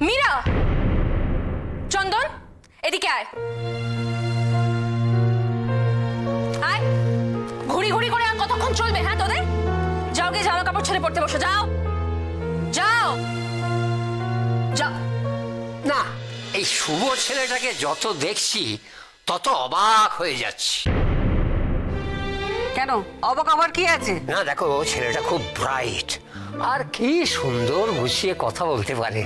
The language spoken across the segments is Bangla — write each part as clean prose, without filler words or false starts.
মীরা, চন্দন, এদিকে আয়। আয়, ঘুরি ঘুরি করে আর কতক্ষণ চলবে? হ্যাঁ তোদের, যাও গিয়ে জামা কাপড় ছেড়ে পড়তে বসো। যাও যাও যাও। না, এই শুভ ছেলেটাকে যত দেখছি তত অবাক হয়ে যাচ্ছি। কেন অবাক আবার কি আছে? না দেখো, ছেলেটা খুব ব্রাইট আর কি সুন্দর গুছিয়ে কথা বলতে পারে।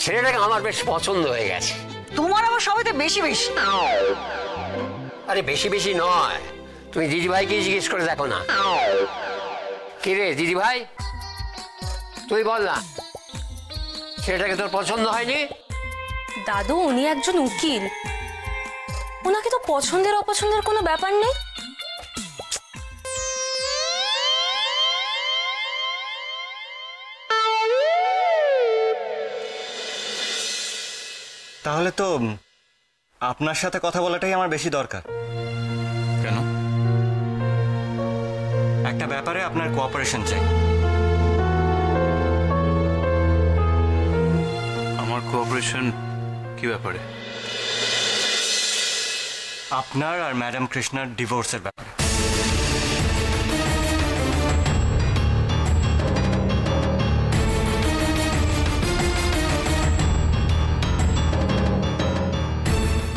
ছেলেটাকে আমার বেশ পছন্দ হয়ে গেছে। তোমার আবার সবাইতে বেশি বেশি। আরে বেশি বেশি নয়, তুমি দিদিভাইকে জিজ্ঞেস করে দেখো না। কি রে দিদিভাই, তুই বল না, ছেলেটাকে তোর পছন্দ হয়নি? দাদু, উনি একজন উকিল, ওনাকে তো পছন্দের অপছন্দের কোনো ব্যাপার নেই। তাহলে তো আপনার সাথে কথা বলাটাই আমার বেশি দরকার। কেন? একটা ব্যাপারে আপনার কোঅপারেশন চাই। আমার কোঅপারেশন কি ব্যাপারে? আপনার আর ম্যাডাম কৃষ্ণার ডিভোর্সের ব্যাপারে।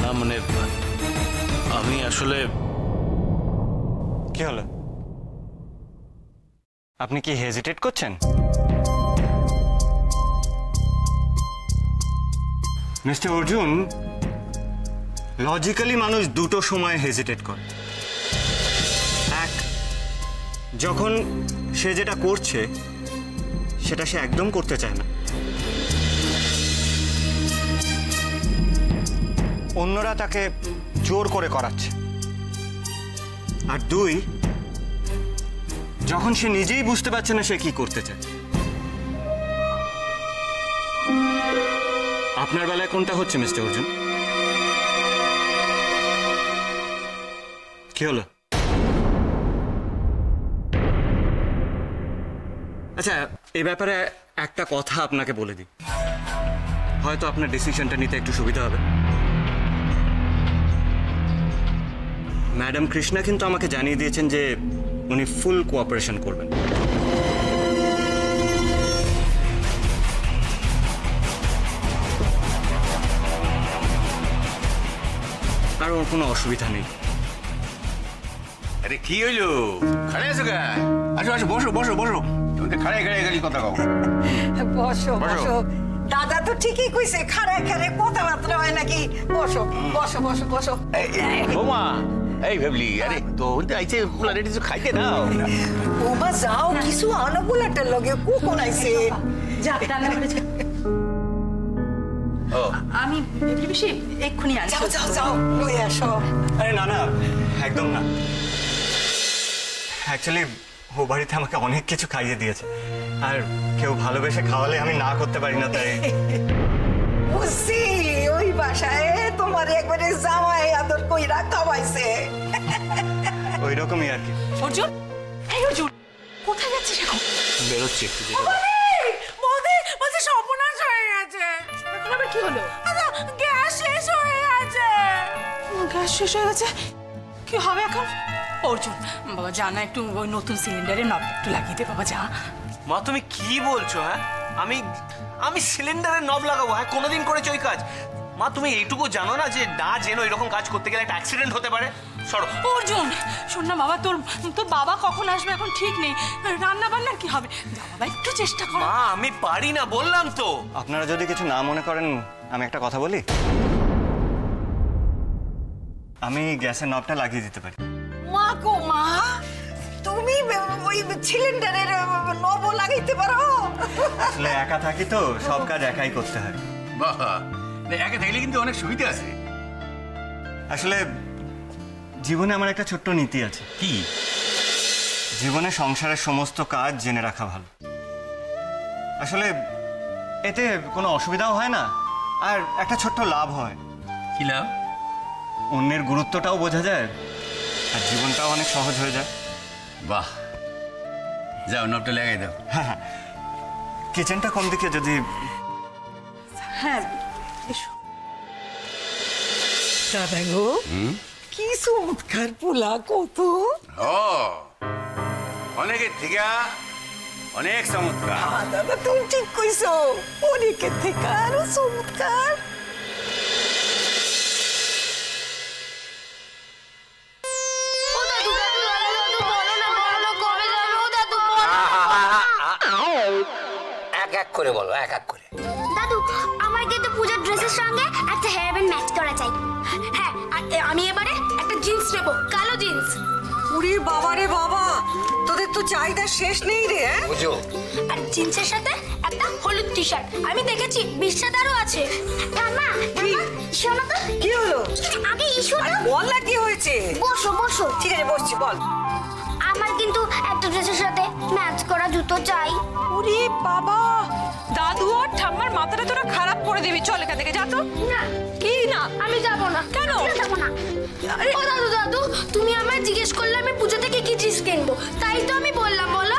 না মানে আমি আসলে... কি হলো? আপনি কি হেজিটেট করছেন? মিস্টার অর্জুন, লজিক্যালি মানুষ দুটো সময় হেজিটেট করে। এক, যখন সে যেটা করছে সেটা সে একদম করতে চায় না, অন্যরা তাকে জোর করে করাচ্ছে। আর দুই, যখন সে নিজেই বুঝতে পারছে না সে কি করতে চায়। আপনার বেলায় কোনটা হচ্ছে মিস্টার অর্জুন? কি হলো? আচ্ছা, এই ব্যাপারে একটা কথা আপনাকে বলে দিই, হয়তো আপনার ডিসিশনটা নিতে একটু সুবিধা হবে। ম্যাডাম কৃষ্ণা কিন্তু আমাকে জানিয়ে দিয়েছেন যে উনি ফুল কোঅপারেশন করবেন। আর ওর কোনো অসুবিধা নেই। আরে কি হইলো? খাড়ে আছো কে? আসো আসো, বসো বসো বসো। তুমি খাড়ে খাড়ে গেলি কথা কও। বসো বসো। দাদা তো ঠিকই কইছে, খাড়ায় খাড়ায় কথাবার্তা হয় নাকি। বসো বসো বসো বসো। বৌমা, এই ভাবলি, আরে তো আইছে পোলারে কিছু খাইতে দাও। বৌমা যাও, কিছু আনো পোলাটার লগে কখন আইছে। যা রান্না করে যা। ও আমি বেশি এক্ষুনি আনছি। যাও যাও যাও, লই আসো। আরে না না, একদম না। অ্যাকচুয়ালি ও বাড়িতে আমাকে অনেক কিছু খাইয়ে দিয়েছে, আর কেউ ভালোবেসে খাওয়ালে আমি না করতে পারি না, তাই। বুঝছি, ওই বাসায় তোমার একবারে জামাই আদর কইরা খাওয়াইছে। ওই রকমই আর কি। অর্জুন, এই অর্জুন, কোথায় যাচ্ছিস এখন? বেরোচ্ছি একটু, যেতে বৌদি বলছে সর্বনাশ হয়ে গেছে। এখন আবার কি হলো? গ্যাস শেষ হয়ে গেছে। গ্যাস শেষ হয়ে গেছে, কি হবে এখন? অর্জুন বাবা, জানা একটু ওই নতুন সিলিন্ডারে নব একটু লাগিয়ে দে বাবা, যা। মা তুমি কি বলছো? হ্যাঁ, আমি সিলিন্ডারের নব লাগাবো? হ্যাঁ, কোনোদিন করেছো ওই কাজ? মা তুমি এইটুকু জানো না যে না জেনো এরকম কাজ করতে গেলে একটা অ্যাক্সিডেন্ট হতে পারে? সরো। অর্জুন শোন না বাবা, তোর বাবা কখন আসবে এখন ঠিক নেই, রান্না বান্নার কি হবে? যা বাবা, একটু চেষ্টা কর। মা আমি পারি না, বললাম তো। আপনারা যদি কিছু না মনে করেন, আমি একটা কথা বলি। আমি গ্যাসের নবটা লাগিয়ে দিতে পারি। মা গো মা, তুমি ওই সিলিন্ডারের নব লাগাইতে পারো? আসলে একা থাকি তো, সব কাজ একাই করতে হয়। বাহ, একা থাকলে কিন্তু অনেক সুবিধা আছে। আসলে জীবনে আমার একটা ছোট্ট নীতি আছে। কি? জীবনে সংসারের সমস্ত কাজ জেনে রাখা ভালো। আসলে এতে কোনো অসুবিধাও হয় না, আর একটা ছোট্ট লাভ হয়। কি লাভ? অন্যের গুরুত্বটাও বোঝা যায়, আর জীবনটাও অনেক সহজ হয়ে যায়। বাহ, যাও নবটা লাগাই দাও। হ্যাঁ, কিচেনটা কোন দিকে? যদি হ্যাঁ এসো দাদা গো কি চমৎকার পোলা কত ও অনেকের থেকে অনেক চমৎকার। দাদা তুমি ঠিক কইছো অনেকের থেকে আরো চমৎকার। এক এক করে বলো, এক এক করে। দাদু আমার কিন্তু পূজার ড্রেসের সঙ্গে একটা হেয়ার ব্যান্ড ম্যাচ করা চাই। হ্যাঁ আর আমি এবারে একটা জিন্স নেব, কালো জিন্স। উরে বাবা রে বাবা, তোদের তো চাহিদা শেষ নেই রে। বুঝো, আর জিন্সের সাথে একটা হলুদ টি শার্ট। আমি দেখেছি বিশ্বাদারও আছে। মামা শোনো তো কি হলো? আগে ইস্যু বল না কি হয়েছে। বসো বসো। ঠিক আছে বসছি, বল। আমার কিন্তু একটা ড্রেসের সাথে ম্যাচ করা জুতো চাই। উরে বাবা, দাদু আর ঠাম্মার মাথাটা তোরা খারাপ করে দিবি। চল এখান থেকে, যা তো। না কি না? আমি যাব না। কেন? যাব না। ও দাদু দাদু, তুমি আমায় জিজ্ঞেস করলে আমি পূজা থেকে কি জিনিস কিনবো, তাই তো আমি বললাম। বলো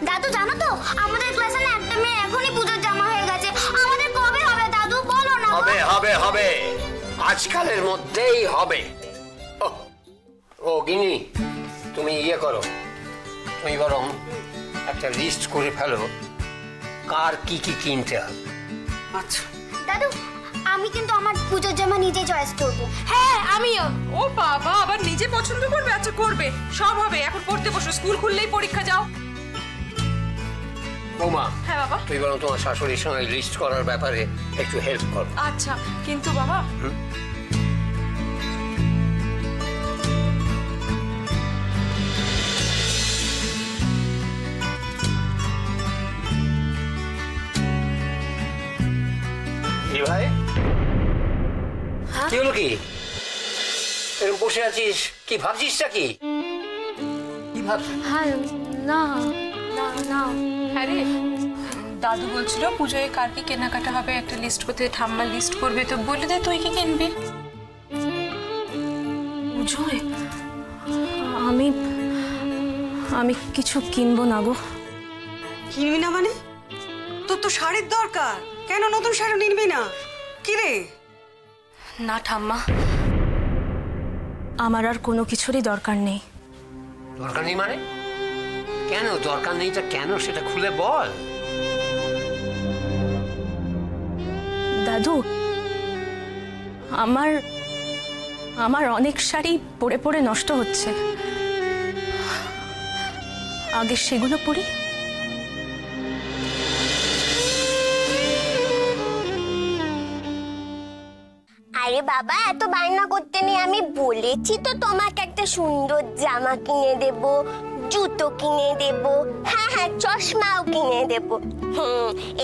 দাদু, জানো তো আমাদের ক্লাসে না একটা মেয়ে এখনই পূজার জামা হয়ে গেছে। আমাদের কবে হবে দাদু, বলো না। হবে হবে হবে, আজকালের মধ্যেই হবে। ও গিনি, তুমি ইয়ে করো, তুমি বরং একটা লিস্ট করে ফেলো কার কি কি কিনতে হবে। আচ্ছা দাদু আমি কিন্তু আমার পূজার জামা নিজে চয়েস করবো। হ্যাঁ আমিও। ও বাবা, আবার নিজে পছন্দ করবে? আচ্ছা করবে, সব হবে। এখন পড়তে বসো, স্কুল খুললেই পরীক্ষা, যাও। বৌমা, হ্যাঁ বাবা। তুই বরং তোমার শাশুড়ির সঙ্গে লিস্ট করার ব্যাপারে একটু হেল্প করো। আচ্ছা, কিন্তু বাবা ভাই, কি হলো? কি এরকম বসে আছিস? কি ভাবছিসটা? কি কি ভাবছিস? হ্যাঁ না না না, হ্যাঁ রে, দাদু বলছিল পুজোয় কার কি কেনাকাটা হবে একটা লিস্ট করতে। ঠাম্মা লিস্ট করবে, তো বলে দে তুই কি কিনবি। পুজোয় আমি কিছু কিনবো না গো। কিনবি না মানে? তোর তো শাড়ির দরকার, কেন নতুন শাড়ি নিবি না? কি রে? না ঠাম্মা, আমার আর কোনো কিছুরই দরকার নেই। দরকার নেই মানে? কেন দরকার নেইটা কেন সেটা খুলে বল। দাদু, আমার অনেক শাড়ি পরে পরে নষ্ট হচ্ছে। আগে সেগুলো পরি। আরে বাবা এত বায়না করতে নেই, আমি বলেছি তো তোমাকে একটা সুন্দর জামা কিনে দেব, জুতো কিনে দেব, হ্যাঁ হ্যাঁ চশমাও কিনে দেব।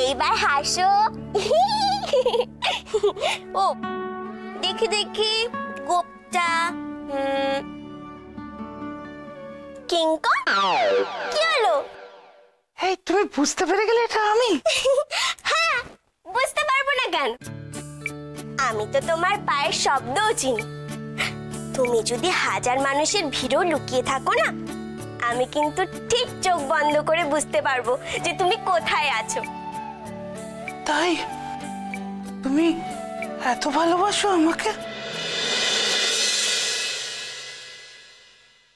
এইবার হাসো। ও দেখি দেখি, গোপটা কিংকং, কি হলো? এই তুমি বুঝতে পেরে গেলে এটা আমি? হ্যাঁ বুঝতে পারবো না কেন, আমি তো তোমার পায়ের শব্দও চিনি। তুমি যদি হাজার মানুষের ভিড়ও লুকিয়ে থাকো না, আমি কিন্তু ঠিক চোখ বন্ধ করে বুঝতে পারবো যে তুমি কোথায় আছো। তাই তুমি এত ভালোবাসো আমাকে?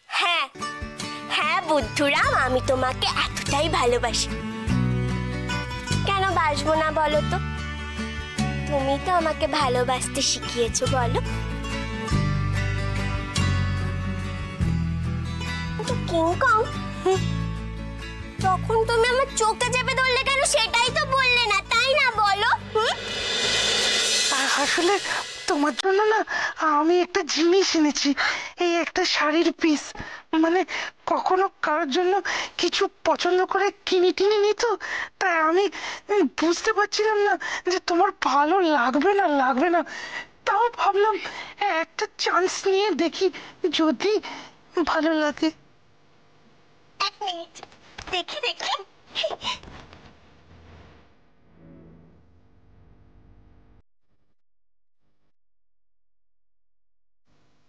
হ্যাঁ হ্যাঁ বুদ্ধুরাম, আমি তোমাকে এতটাই ভালোবাসি। কেন বাসবো না বলো তো? তুমি তো আমাকে ভালোবাসতে শিখিয়েছো, বলো। কিংকং, তখন তুমি আমার চোখটা চেপে ধরলে কেন সেটাই তো বললে না, তাই না? বলো। আসলে তোমার জন্য না আমি একটা জিনিস এনেছি, এই একটা শাড়ির পিস। মানে কখনো কারোর জন্য কিছু পছন্দ করে কিনে টিনে নিত, তাই আমি বুঝতে পারছিলাম না যে তোমার ভালো লাগবে না। তাও ভাবলাম একটা চান্স নিয়ে দেখি, যদি ভালো লাগে। এক মিনিট, দেখি দেখি।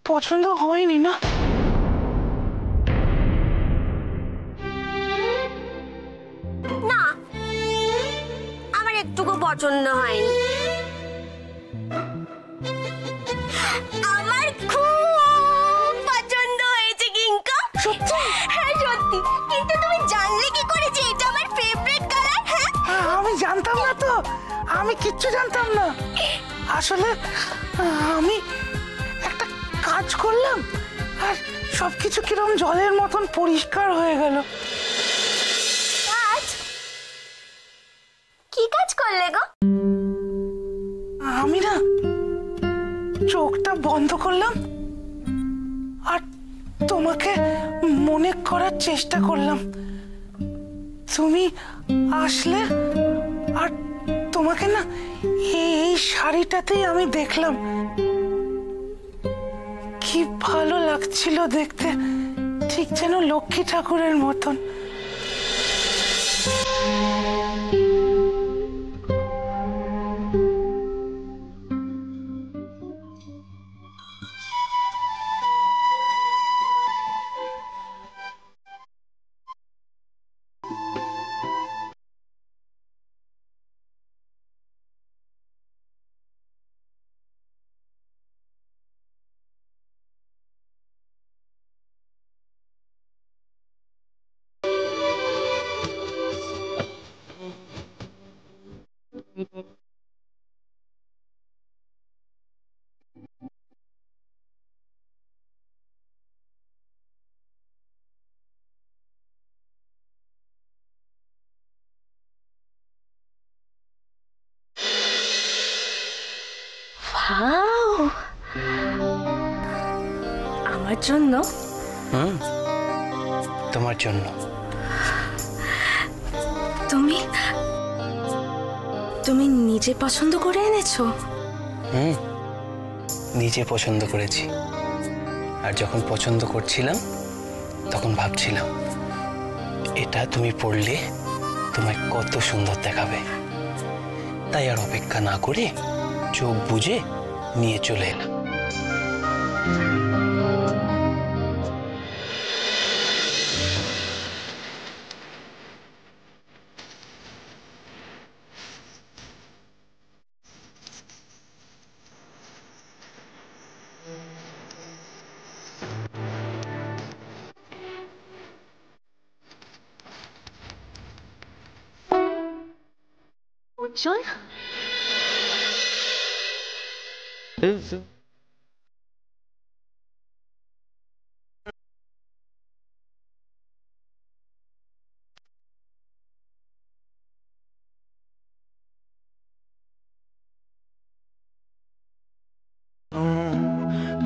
পছন্দ হয়নি না? না, আমার একটুকু পছন্দ হয়নি। জানতাম না তো, আমি কিচ্ছু জানতাম না। আসলে আমি একটা কাজ করলাম আর সবকিছু কিরকম জলের মতন পরিষ্কার হয়ে গেল। কাজ? কি কাজ করলে গো? আমি না চোখটা বন্ধ করলাম আর তোমাকে মনে করার চেষ্টা করলাম। তুমি আসলে আর তোমাকে না এই শাড়িটাতেই আমি দেখলাম। কি ভালো লাগছিল দেখতে, ঠিক যেন লক্ষ্মী ঠাকুরের মতন। আমার জন্য? তোমার জন্য। তুমি নিজে পছন্দ করে এনেছো? নিজে পছন্দ করেছি। আর যখন পছন্দ করছিলাম তখন ভাবছিলাম এটা তুমি পরলে তোমায় কত সুন্দর দেখাবে। তাই আর অপেক্ষা না করে চোখ বুজে নিয়ে চলে এলাম। উজ্জ্বল,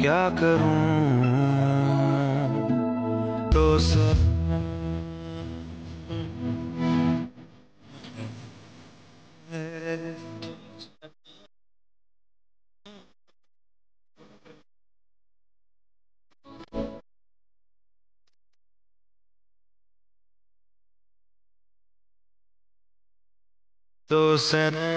क्या करूं तो सब तो सना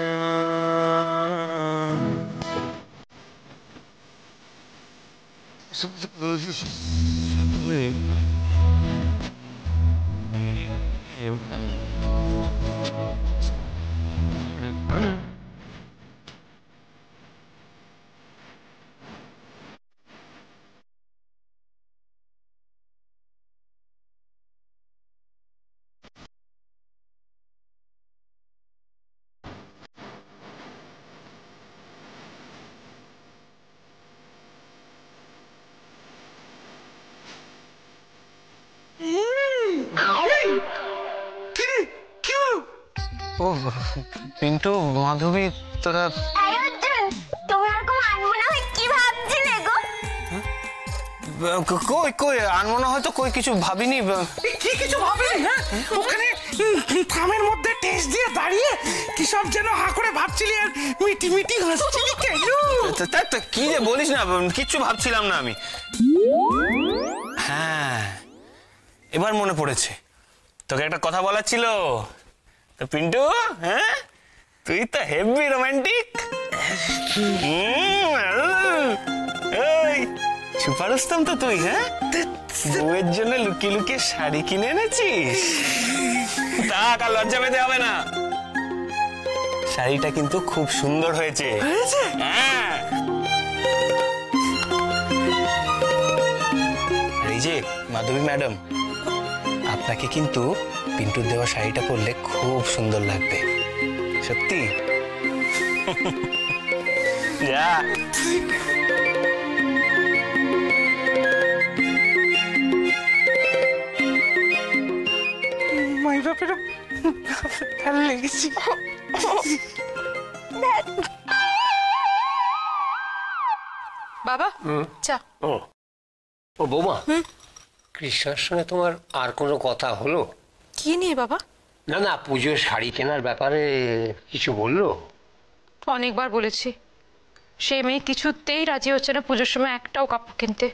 ও পিন্টু, মাধবী, তোরা তুমি এরকম আনমনা হয়ে কি ভাবছিলে গো? কই কই আনমনা হয়তো কই কিছু ভাবিনি। কি কিছু ভাবিনি? হ্যাঁ, ওখানে থামের মধ্যে টেস্ট দিয়ে দাঁড়িয়ে কি সব যেন হা করে ভাবছিলি আর মিটি মিটি হাসছিলি কেন? কি যে বলিস না, কিচ্ছু ভাবছিলাম না আমি। হ্যাঁ, এবার মনে পড়েছে, তোকে একটা কথা বলার ছিল। তো পিন্টু, হ্যাঁ তুই তো হেভি রোমান্টিক। সুপার রুস্তম তো তুই। হ্যাঁ, বউয়ের জন্য লুকিয়ে লুকিয়ে শাড়ি কিনে এনেছিস। তাক, আর লজ্জা পেতে হবে না। শাড়িটা কিন্তু খুব সুন্দর হয়েছে। হ্যাঁ, এই যে মাধবী ম্যাডাম, আপনাকে কিন্তু পিন্টুর দেওয়া শাড়িটা পরলে খুব সুন্দর লাগবে। সত্যি? যা। মাই বাপের ভালো লেগেছি। বাবা চা। ও ও বৌমা, কৃষ্ণার সঙ্গে তোমার আর কোনো কথা হলো? কি নিয়ে বাবা? না না, পুজোর শাড়ি কেনার ব্যাপারে কিছু বললো? অনেকবার বলেছি, সে মেয়ে কিছুতেই রাজি হচ্ছে না পুজোর সময় একটাও কাপড় কিনতে।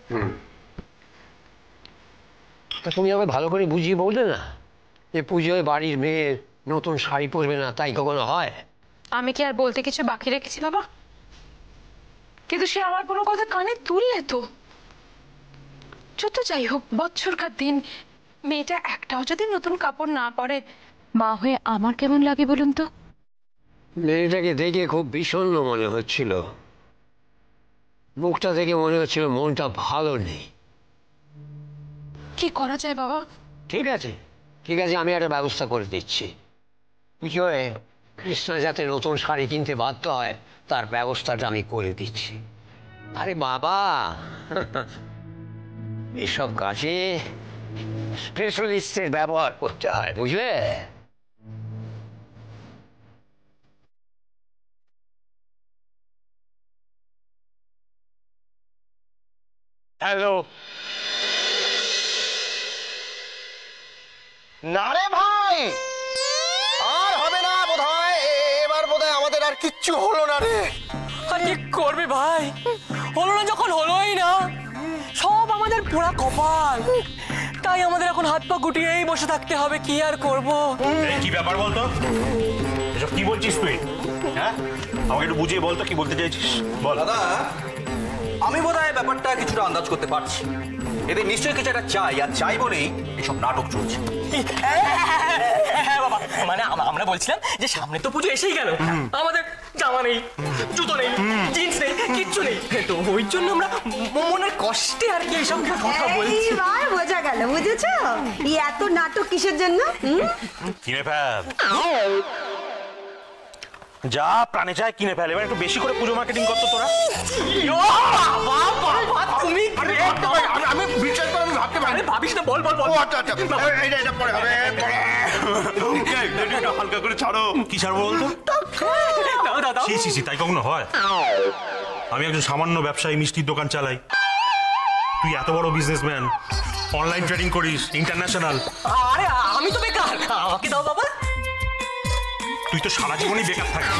তা তুমি আবার ভালো করে বুঝিয়ে বললে না যে পুজোয় বাড়ির মেয়ে নতুন শাড়ি পরবে না, তাই কখনো হয়? আমি কি আর বলতে কিছু বাকি রেখেছি বাবা? কিন্তু সে আমার কোনো কথা কানে তুললে তো। যত যাই হোক, বছরকার দিন মেয়েটা একটাও যদি নতুন কাপড় না পরে, মা হয়ে আমার কেমন লাগে বলুন তো? মেয়েটাকে দেখে খুব বিষণ্ণ মনে হচ্ছিল, মুখটা দেখে মনে হচ্ছিল মনটা ভালো নেই। কি করা যায় বাবা? ঠিক আছে ঠিক আছে, আমি একটা ব্যবস্থা করে দিচ্ছি। পুজোয় কৃষ্ণ যাতে নতুন শাড়ি কিনতে বাধ্য হয় তার ব্যবস্থাটা আমি করে দিচ্ছি। আরে বাবা, এসব কাজে স্পেশালিস্টের ব্যবহার করতে হয়, বুঝলে? হ্যালো। না রে ভাই, আর হবে না বোধহয়, এবার বোধহয় আমাদের আর কিচ্ছু হলো না রে। আর কি করবে ভাই, হলো না যখন হলোই না, সব আমাদের পোড়া কপাল। তাই আমাদের এখন হাত পা গুটিয়েই বসে থাকতে হবে, কি আর করব। কি ব্যাপার বলতো, এসব কি বলছিস তুই? হ্যাঁ, আমাকে একটু বুঝিয়ে বলতো কি বলতে চাইছিস, বল। দাদা, আমি বোধহয় ব্যাপারটা কিছুটা আন্দাজ করতে পারছি। এদের নিশ্চয়ই কিছু একটা চাই, আর চাই বলেই এসব নাটক চলছে। হ্যাঁ বাবা, মানে আমরা বলছিলাম যে সামনে তো পুজো এসেই গেল, আমাদের জামা নেই, জুতো নেই, জিন্স নেই, কিচ্ছু নেই। তো ওই জন্য আমরা মনের কষ্টে আর কি এইসব কথা বলছি। এইবার বোঝা গেল, বুঝেছো এত নাটক কিসের জন্য? কিনে ফেল, যা প্রাণে চায় কিনে ফেল। এবার একটু বেশি করে পুজো মার্কেটিং করতো তোরা। তুমি আমি বিশ্বাস করে আমি ভাবতে পারি। ভাবিস না, বল বল বল। আচ্ছা আচ্ছা, এটা পরে হবে। হালকা করে ছাড়ো। কি ছাড়বো বলতো? তাই কখনো হয়? আমি একজন সামান্য ব্যবসায়ী, মিষ্টির দোকান চালাই, তুই এত বড় বিজনেসম্যান, অনলাইন ট্রেডিং করিস, ইন্টারন্যাশনাল। আরে আমি তো বেকার, আমাকে দাও বাবা। তুই তো সারা জীবনই বেকার থাকিস।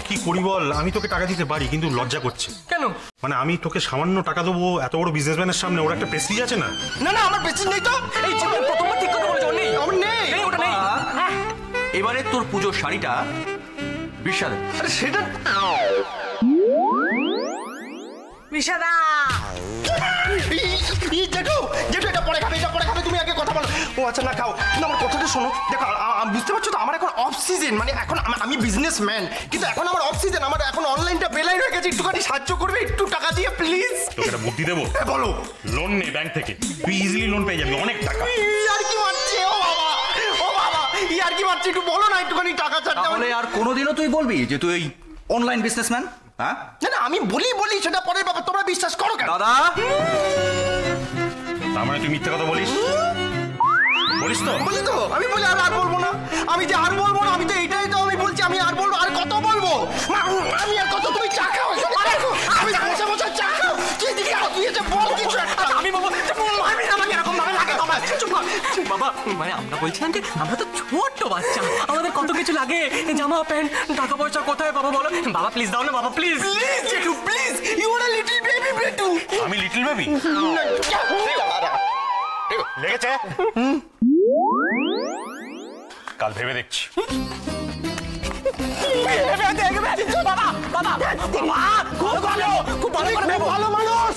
কি করি বল, আমি তোকে টাকা দিতে পারি কিন্তু লজ্জা করছে। কেন? মানে আমি তোকে সামান্য টাকা দেবো এত বড় বিজনেসম্যানের সামনে, ওর একটা প্রেস্টিজ আছে না? না না, আমার প্রেস্টিজ নেই তো। এই জীবন প্রথমবার ঠিক কথা বলেছ, নেই আমার নেই, ওটা নেই। এবারে তোর পুজোর শাড়িটা বিশাল। আরে সেটা বিশাদা জেঠু, জেঠু এটা পরে খাবে, এটা পরে খাবে, তুমি আগে কথা বলো। ও আচ্ছা, না খাও, কিন্তু আমার কথাটা শোনো। দেখো, বুঝতে পারছো তো, আমার এখন অফ সিজন, মানে এখন আমি বিজনেসম্যান, কিন্তু এখন আমার অফ সিজন, আমার এখন অনলাইনটা বেলাইন হয়ে গেছে। একটুখানি সাহায্য করবে, একটু টাকা দিয়ে প্লিজ। তোকে একটা বুদ্ধি দেবো। বলো। লোন নে ব্যাংক থেকে, তুই ইজিলি লোন পেয়ে যাবি, অনেক টাকা। আর কি মারছে, ও বাবা, ও বাবা, আর কি মারছে, একটু বলো না, একটুখানি টাকা ছাড়তে। তাহলে আর কোনোদিনও তুই বলবি যে তুই অনলাইন বিজনেসম্যান? হ্যাঁ, না না, আমি বলি সেটা পরের ব্যাপার, তোমরা বিশ্বাস করো কেন? দাদা, তার মানে তুই মিথ্যে কথা বলিস? বলিস তো? বলি তো, আমি বলি আর বলবো না, আমি যে আর বলবো না, আমি তো এইটাই তো আমি বলছি, আমি আর বলবো, আর কত বলবো আমি, আর কত? তুমি চা খাও, আমি বসে বসে চা খাও, কি দিকে দিয়েছে বল কিছু একটা। আমি বাবা মারবি না, আমাকে এরকম ভাবে লাগে তোমার। চুপ কর বাবা, মানে আমরা বলছিলাম যে আমরা তো ছোট্ট বাচ্চা, আমাদের কত কিছু লাগে, জামা প্যান্ট, টাকা পয়সা কোথায় বাবা বলো। বাবা প্লিজ দাও না বাবা, প্লিজ প্লিজ জেঠু, please, you are a little baby জেঠু। আমি লিটল বেবি? লেগেছে? কাল ভেবে দেখছি। বাবা বাবা খুব ভালো, খুব ভালো করে ভেবো। ভালো মানুষ,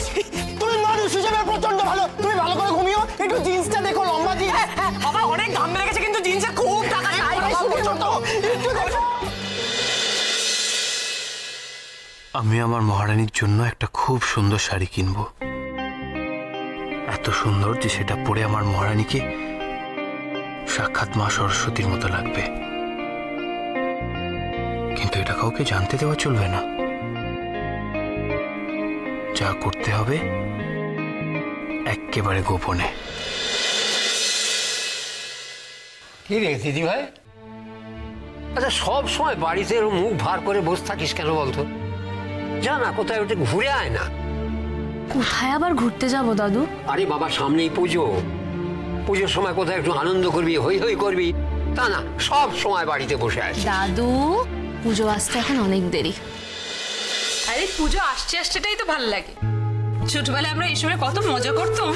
তুমি মানুষ হিসেবে প্রচন্ড ভালো, তুমি ভালো করে ঘুমিও, একটু জিন্সটা দেখো, লম্বা জিন্স। বাবা অনেক ঘাম লেগেছে কিন্তু জিন্সে খুব টাকা চাই। একটু দেখো। আমি আমার মহারানীর জন্য একটা খুব সুন্দর শাড়ি কিনবো, এত সুন্দর যে সেটা পরে আমার মহারানীকে সাক্ষাৎ মা সরস্বতীর মতো লাগবে। সেটা কাউকে জানতে দেওয়া চলবে না। যা করতে হবে একেবারে গোপনে। কি রে দিদি ভাই, আচ্ছা সব সময় বাড়িতে মুখ ভার করে বসে থাকিস কেন বলতো? যা না, কোথায় ওটা ঘুরে আয় না। কোথায় আবার ঘুরতে যাব দাদু? আরে বাবা, সামনেই পুজো, পুজোর সময় কোথায় একটু আনন্দ করবি, হই হই করবি, তা না সব সময় বাড়িতে বসে আছিস। দাদু, পুজো আসতে এখন অনেক দেরি। আরে পুজো আসছে আসছেটাই তো ভালো লাগে। ছোটবেলায় আমরা এই সময় কত মজা করতাম।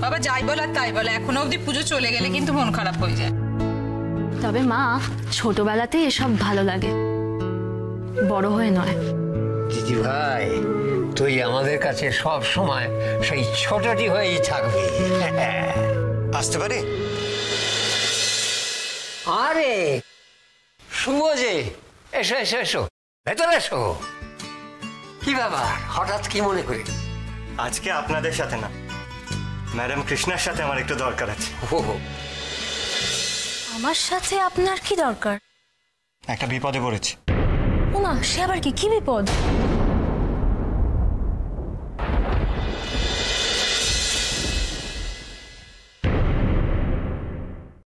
বাবা যাই বল আর তাই বলে, এখনো অবধি পুজো চলে গেলে কিন্তু মন খারাপ হয়ে যায়। তবে মা, ছোটবেলাতেই এসব ভালো লাগে, বড় হয়ে নয়। দিদি ভাই, তুই আমাদের কাছে সব সময় সেই ছোটটি হয়েই থাকবি। আসতে পারি? আরে শুভ যে, এসো এসো এসো, ভেতরে এসো। কি ব্যাপার, হঠাৎ কি মনে করে? আজকে আপনাদের সাথে না, ম্যাডাম কৃষ্ণার সাথে আমার একটু দরকার আছে। আমার সাথে আপনার কি দরকার? একটা বিপদে পড়েছি। ওমা, সে আবার কি বিপদ?